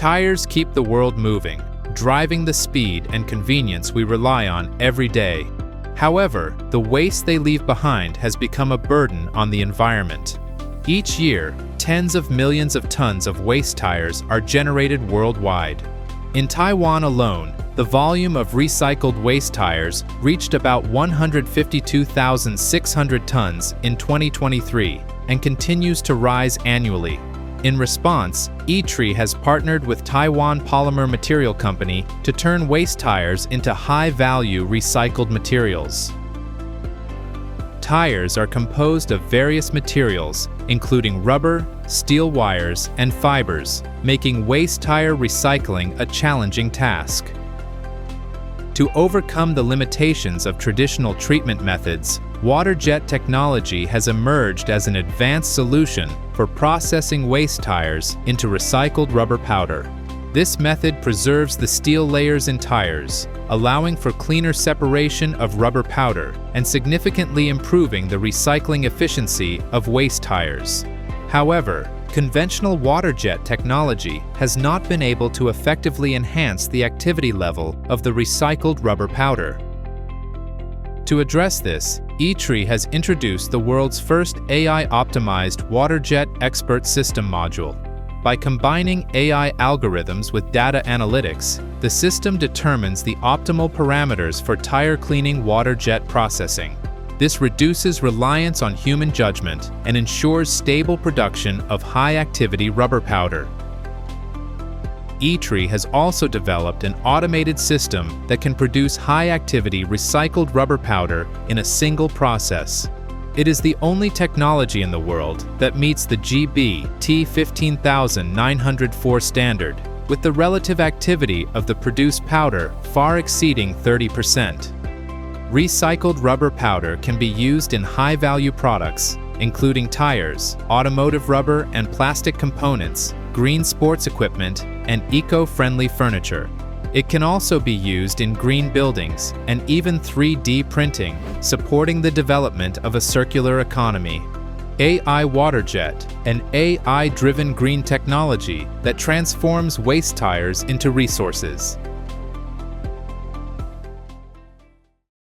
Tires keep the world moving, driving the speed and convenience we rely on every day. However, the waste they leave behind has become a burden on the environment. Each year, tens of millions of tons of waste tires are generated worldwide. In Taiwan alone, the volume of recycled waste tires reached about 152,600 tons in 2023 and continues to rise annually. In response, ITRI has partnered with Taiwan Polymer Material Company to turn waste tires into high-value recycled materials. Tires are composed of various materials, including rubber, steel wires, and fibers, making waste tire recycling a challenging task. To overcome the limitations of traditional treatment methods, water jet technology has emerged as an advanced solution for processing waste tires into recycled rubber powder. This method preserves the steel layers in tires, allowing for cleaner separation of rubber powder and significantly improving the recycling efficiency of waste tires. However, conventional water jet technology has not been able to effectively enhance the activity level of the recycled rubber powder. To address this, ITRI has introduced the world's first AI-optimized water jet expert system module. By combining AI algorithms with data analytics, the system determines the optimal parameters for tire cleaning water jet processing. This reduces reliance on human judgment and ensures stable production of high-activity rubber powder. ITRI has also developed an automated system that can produce high-activity recycled rubber powder in a single process. It is the only technology in the world that meets the GB T15904 standard, with the relative activity of the produced powder far exceeding 30%. Recycled rubber powder can be used in high-value products, including tires, automotive rubber and plastic components, green sports equipment, and eco-friendly furniture. It can also be used in green buildings and even 3D printing, supporting the development of a circular economy. AI-WaJe, an AI-driven green technology that transforms waste tires into resources.